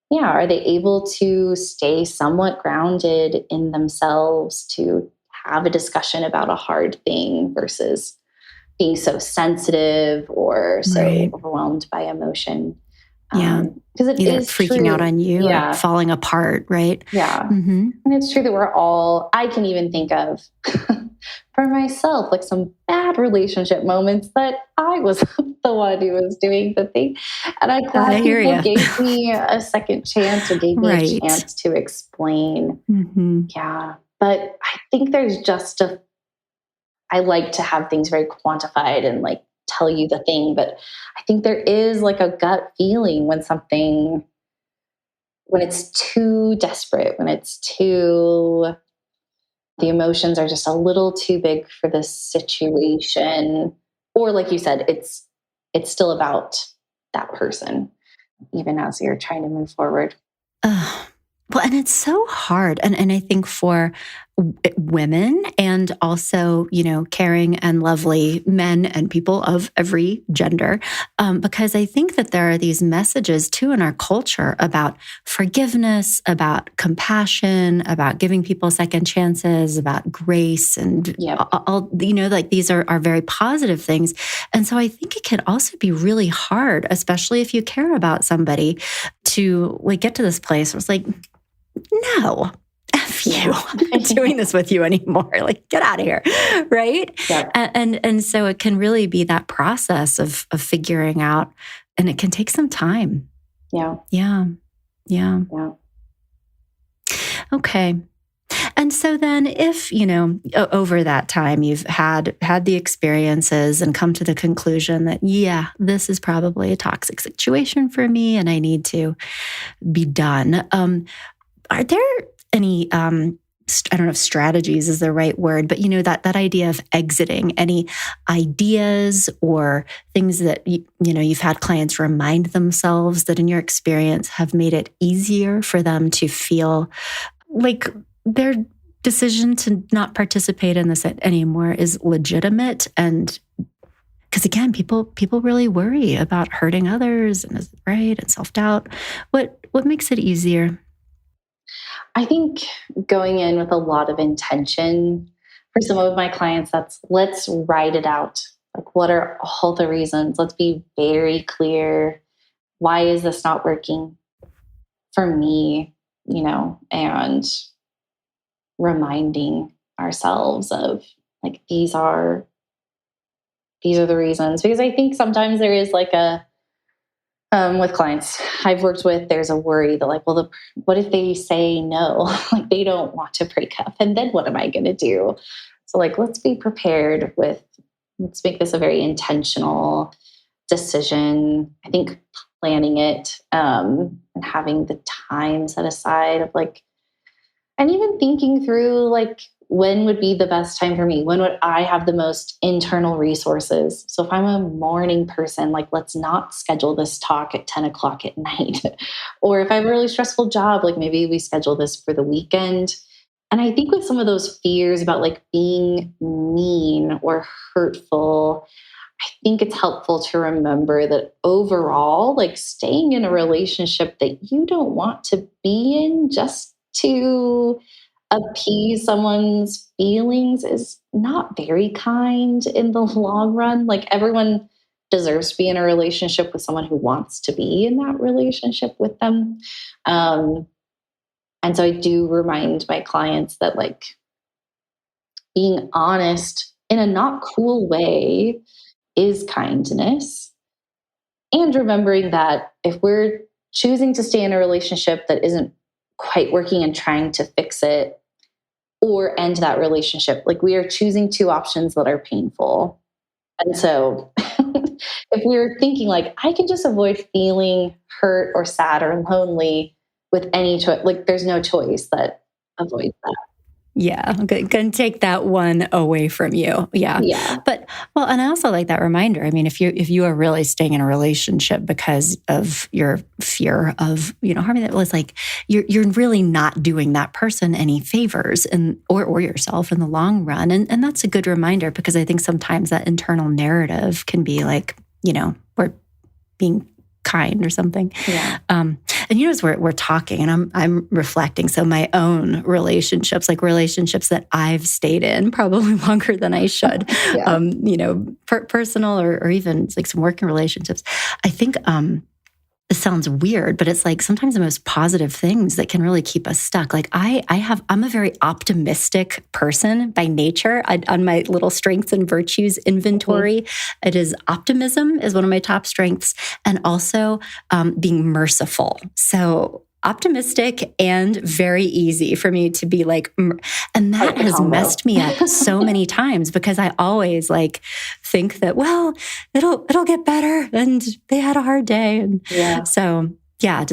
yeah, are they able to stay somewhat grounded in themselves to have a discussion about a hard thing versus being so sensitive or so Right. overwhelmed by emotion? Yeah. Because it Either is freaking true. out on you or falling apart, right? Yeah. Mm-hmm. And it's true that I can even think of for myself, like some bad relationship moments that I was the one who was doing the thing. And I'm I glad hear people you. gave me a second chance or gave me a Right. chance to explain. Mm-hmm. Yeah. But I think I like to have things very quantified and like tell you the thing. But I think there is like a gut feeling when it's too desperate, the emotions are just a little too big for this situation. Or like you said, it's still about that person, even as you're trying to move forward. Well, and it's so hard. And I think for women and also, caring and lovely men and people of every gender, because I think that there are these messages too in our culture about forgiveness, about compassion, about giving people second chances, about grace, and all, like these are very positive things. And so I think it can also be really hard, especially if you care about somebody, to like get to this place where it's like, no, F you. I'm not doing this with you anymore. Like, get out of here. Right. Yeah. And so it can really be that process of figuring out, and it can take some time. Yeah. Yeah. Yeah. Yeah. Okay. And so then if, over that time you've had the experiences and come to the conclusion that, yeah, this is probably a toxic situation for me and I need to be done. Are there any, I don't know if strategies is the right word, but that idea of exiting, any ideas or things that, you've had clients remind themselves that in your experience have made it easier for them to feel like their decision to not participate in this anymore is legitimate? And because again, people really worry about hurting others and right and self-doubt. What makes it easier? I think going in with a lot of intention for some of my clients, that's let's write it out. Like, what are all the reasons? Let's be very clear. Why is this not working for me? And reminding ourselves of like, these are the reasons. Because I think sometimes there is like with clients I've worked with, there's a worry that like, well, what if they say no? Like they don't want to break up, and then what am I going to do? So like, let's be prepared let's make this a very intentional decision. I think planning it and having the time set aside of like, and even thinking through like, when would be the best time for me? When would I have the most internal resources? So if I'm a morning person, like let's not schedule this talk at 10 o'clock at night. Or if I have a really stressful job, like maybe we schedule this for the weekend. And I think with some of those fears about like being mean or hurtful, I think it's helpful to remember that overall, like staying in a relationship that you don't want to be in just to appease someone's feelings is not very kind in the long run. Like everyone deserves to be in a relationship with someone who wants to be in that relationship with them. And so I do remind my clients that like being honest in a not cool way is kindness. And remembering that if we're choosing to stay in a relationship that isn't quite working and trying to fix it, or end that relationship. Like we are choosing two options that are painful. And so if we're thinking like, I can just avoid feeling hurt or sad or lonely with any choice, like there's no choice that avoids that. Yeah, can take that one away from you. Yeah. But well, and I also like that reminder. I mean, if you are really staying in a relationship because of your fear of harming, that was like you're really not doing that person any favors or yourself in the long run. And that's a good reminder, because I think sometimes that internal narrative can be like we're being kind or something. Yeah. And as we're talking and I'm reflecting. So my own relationships, like relationships that I've stayed in probably longer than I should, personal or even like some working relationships. I think it sounds weird, but it's like sometimes the most positive things that can really keep us stuck. Like I'm a very optimistic person by nature. On my little strengths and virtues inventory, it is optimism is one of my top strengths, and also being merciful. So optimistic and very easy for me to be like, and that has messed me up so many times, because I always like think that, well, it'll get better, and they had a hard day. And so I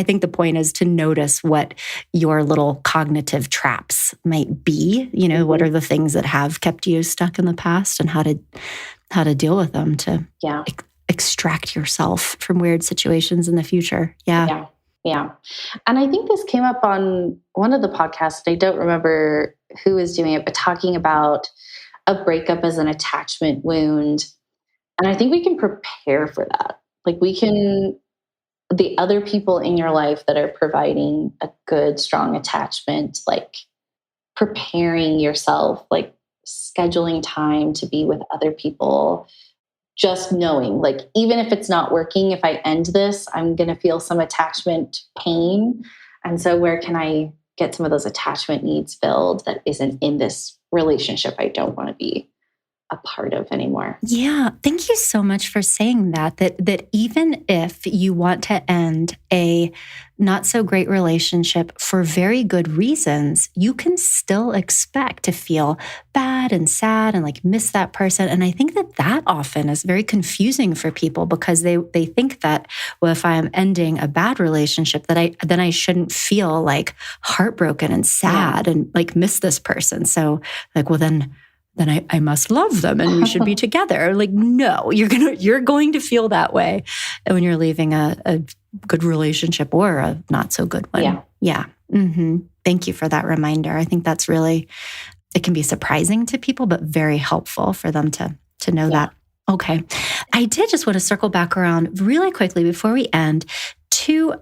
think the point is to notice what your little cognitive traps might be, what are the things that have kept you stuck in the past, and how to deal with them to extract yourself from weird situations in the future. Yeah. Yeah. And I think this came up on one of the podcasts. I don't remember who was doing it, but talking about a breakup as an attachment wound. And I think we can prepare for that. Like we can, the other people in your life that are providing a good, strong attachment, like preparing yourself, like scheduling time to be with other people, just knowing, like, even if it's not working, if I end this, I'm going to feel some attachment pain. And so, where can I get some of those attachment needs filled that isn't in this relationship I don't want to be a part of anymore? Yeah, thank you so much for saying that even if you want to end a not so great relationship for very good reasons, you can still expect to feel bad and sad and like miss that person. And I think that often is very confusing for people because they think that, well, if I am ending a bad relationship, then I shouldn't feel like heartbroken and sad and like miss this person. So like, well, then I must love them and we should be together. Like, no, you're going to feel that way when you're leaving a good relationship or a not so good one. Yeah. Mm-hmm. Thank you for that reminder. I think that's really, it can be surprising to people, but very helpful for them to know that. Okay. I did just want to circle back around really quickly before we end to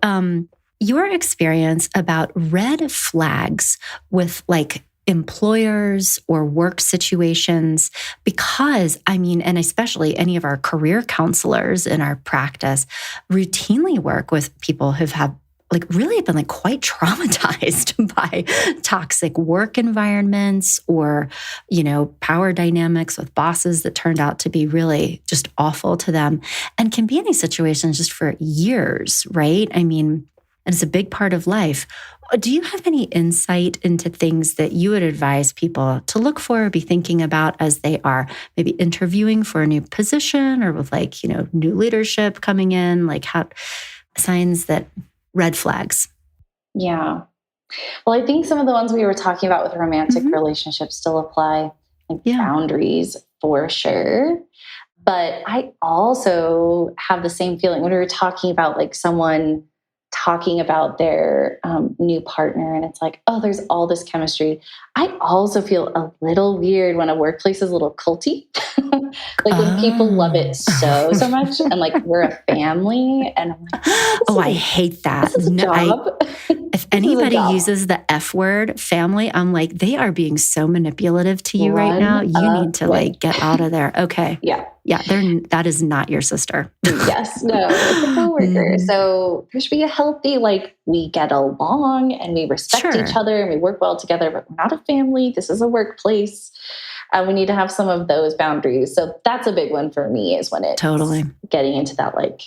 your experience about red flags with like employers or work situations, because and especially any of our career counselors in our practice routinely work with people who've had like really been like quite traumatized by toxic work environments or, power dynamics with bosses that turned out to be really just awful to them and can be in these situations just for years, right? And it's a big part of life. Do you have any insight into things that you would advise people to look for or be thinking about as they are maybe interviewing for a new position or with new leadership coming in, like how signs that red flags? Yeah. Well, I think some of the ones we were talking about with romantic relationships still apply, like boundaries for sure. But I also have the same feeling when we were talking about like someone talking about their new partner and it's like, oh, there's all this chemistry. I also feel a little weird when a workplace is a little culty. Like when people love it so much and like we're a family and I'm like, I hate that. This is a job. If anybody uses the F word, family, I'm like, they are being so manipulative to you right now. You need to like get out of there. Okay. Yeah. That is not your sister. Yes. No, it's a coworker. So there should be a healthy, like we get along and we respect each other and we work well together, but we're not a family. This is a workplace. We need to have some of those boundaries. So that's a big one for me is when it's getting into that, like,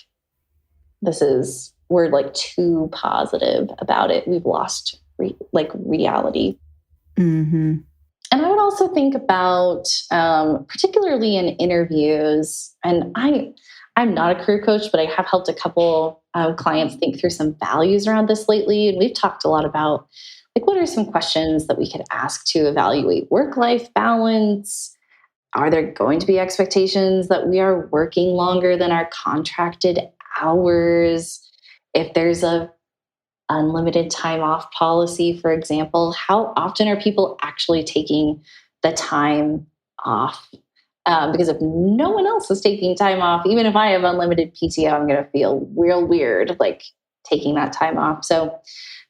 we're like too positive about it. We've lost reality. Mm-hmm. And I would also think about, particularly in interviews, and I'm not a career coach, but I have helped a couple clients think through some values around this lately. And we've talked a lot about like, what are some questions that we could ask to evaluate work-life balance? Are there going to be expectations that we are working longer than our contracted hours? If there's a unlimited time off policy, for example, how often are people actually taking the time off? Because if no one else is taking time off, even if I have unlimited PTO, I'm going to feel real weird, like taking that time off. So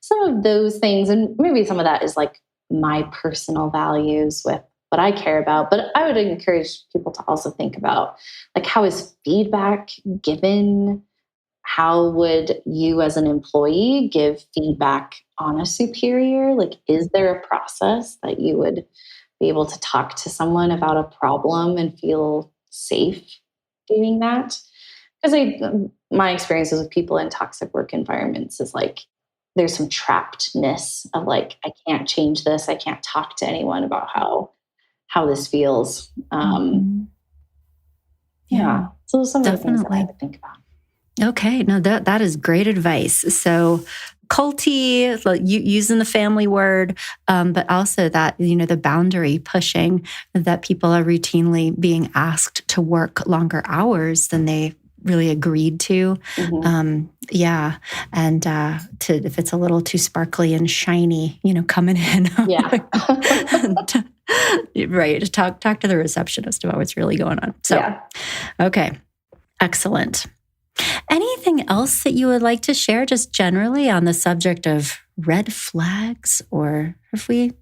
some of those things, and maybe some of that is like my personal values with what I care about, but I would encourage people to also think about like, how is feedback given? How would you as an employee give feedback on a superior? Like, is there a process that you would be able to talk to someone about a problem and feel safe doing that? Because my experiences with people in toxic work environments is like, there's some trappedness of like, I can't change this. I can't talk to anyone about how this feels. Yeah. So some of the things that I would think about. Okay. No, that is great advice. So culty, using the family word, but also that, the boundary pushing, that people are routinely being asked to work longer hours than they really agreed to. Yeah. And if it's a little too sparkly and shiny, coming in. Yeah. Right. Talk to the receptionist about what's really going on. So, yeah. Okay. Excellent. Anything else that you would like to share just generally on the subject of red flags, or have we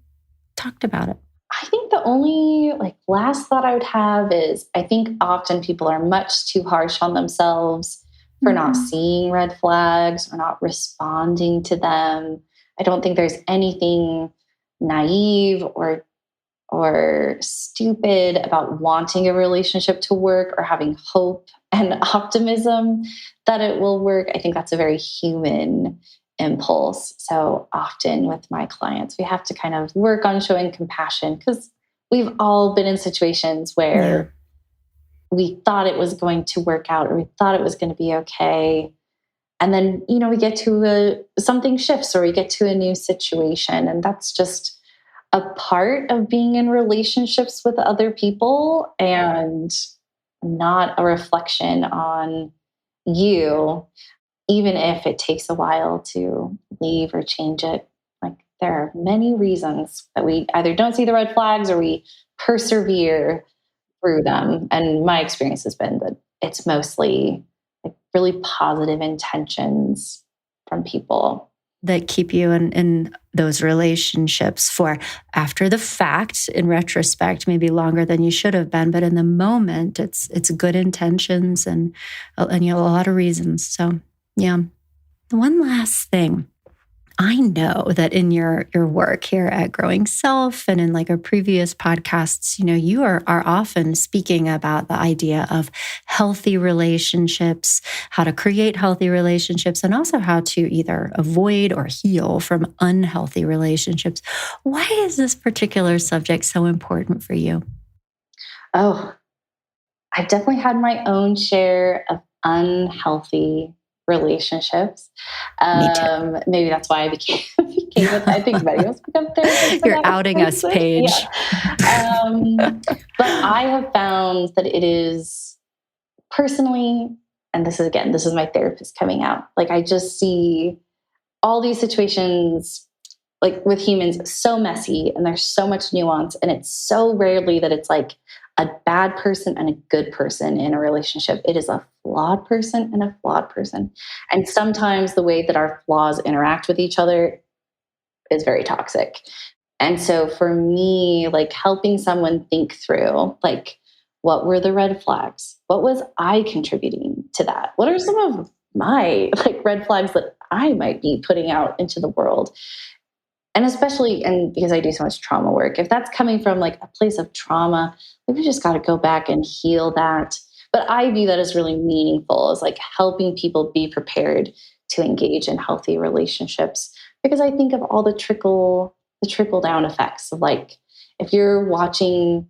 talked about it? I think the only last thought I would have is I think often people are much too harsh on themselves for not seeing red flags or not responding to them. I don't think there's anything naive or stupid about wanting a relationship to work or having hope and optimism that it will work. I think that's a very human impulse. So often with my clients, we have to kind of work on showing compassion because we've all been in situations where we thought it was going to work out or we thought it was going to be okay. And then, we get to something shifts or we get to a new situation. And that's just a part of being in relationships with other people and not a reflection on you, even if it takes a while to leave or change it. There are many reasons that we either don't see the red flags or we persevere through them. And my experience has been that it's mostly really positive intentions from people that keep you in those relationships for after the fact, in retrospect, maybe longer than you should have been. But in the moment, it's good intentions and a lot of reasons. So, yeah. One last thing. I know that in your work here at Growing Self and in our previous podcasts, you are often speaking about the idea of healthy relationships, how to create healthy relationships, and also how to either avoid or heal from unhealthy relationships. Why is this particular subject so important for you? Oh, I've definitely had my own share of unhealthy relationships. Me too. Maybe that's why I became I think many of us become therapists. You're outing us, Paige. Yeah. But I have found that it is personally, and this is my therapist coming out. I just see all these situations with humans so messy and there's so much nuance and it's so rarely that it's a bad person and a good person in a relationship. It is a flawed person and a flawed person. And sometimes the way that our flaws interact with each other is very toxic. And so for me, helping someone think through, what were the red flags? What was I contributing to that? What are some of my red flags that I might be putting out into the world? And especially, and because I do so much trauma work, if that's coming from a place of trauma, we just got to go back and heal that. But I view that as really meaningful, as helping people be prepared to engage in healthy relationships. Because I think of all the trickle down effects of if you're watching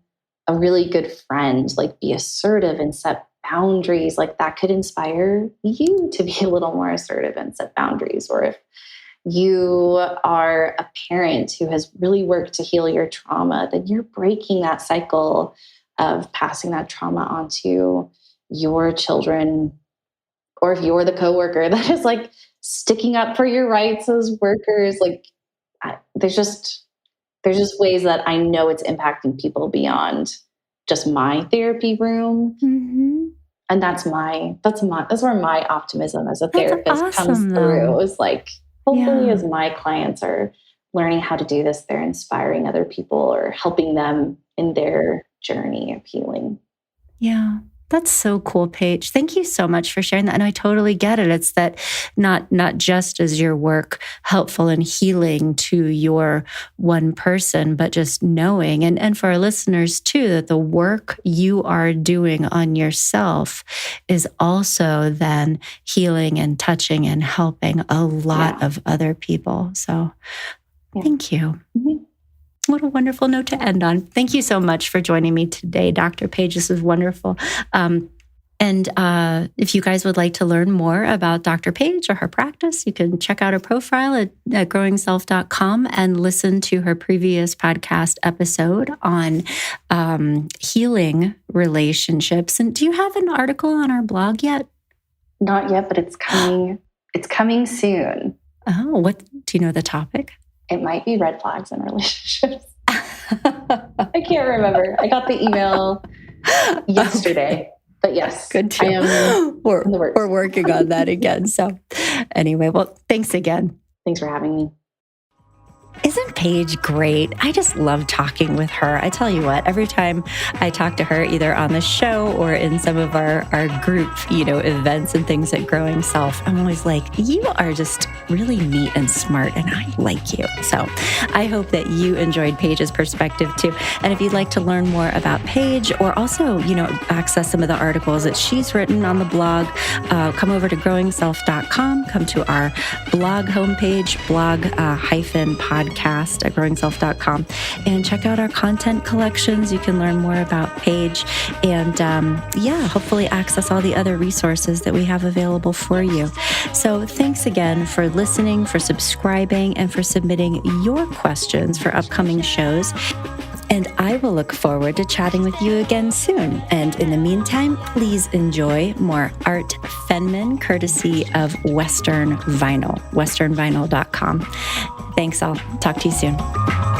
a really good friend be assertive and set boundaries, that could inspire you to be a little more assertive and set boundaries. Or if you are a parent who has really worked to heal your trauma, then you're breaking that cycle of passing that trauma onto your children. Or if you're the coworker that is sticking up for your rights as workers, there's just ways that I know it's impacting people beyond just my therapy room. Mm-hmm. And that's where my optimism as a therapist comes through. Is hopefully as my clients are learning how to do this, they're inspiring other people or helping them in their journey of healing. Yeah. That's so cool, Paige. Thank you so much for sharing that. And I totally get it. It's that not just is your work helpful in healing to your one person, but just knowing, and for our listeners too, that the work you are doing on yourself is also then healing and touching and helping a lot of other people. So thank you. Mm-hmm. What a wonderful note to end on. Thank you so much for joining me today, Dr. Paige. This is wonderful. And if you guys would like to learn more about Dr. Paige or her practice, you can check out her profile at growingself.com and listen to her previous podcast episode on healing relationships. And do you have an article on our blog yet? Not yet, but it's coming. It's coming soon. Oh, what do you know the topic? It might be red flags in relationships. I can't remember. I got the email yesterday. Okay. But yes, good too. We're working on that again. So anyway, well, thanks again. Thanks for having me. Isn't Paige great? I just love talking with her. I tell you what, every time I talk to her, either on the show or in some of our group, events and things at Growing Self, I'm always like, you are just really neat and smart, and I like you. So I hope that you enjoyed Paige's perspective too. And if you'd like to learn more about Paige, or also, access some of the articles that she's written on the blog, come over to growingself.com, come to our blog homepage, blog-podcast at growingself.com, and check out our content collections. You can learn more about Paige and hopefully access all the other resources that we have available for you. So thanks again for listening, for subscribing, and for submitting your questions for upcoming shows. And I will look forward to chatting with you again soon. And in the meantime, please enjoy more Art Fenman, courtesy of Western Vinyl, westernvinyl.com. Thanks all. Talk to you soon.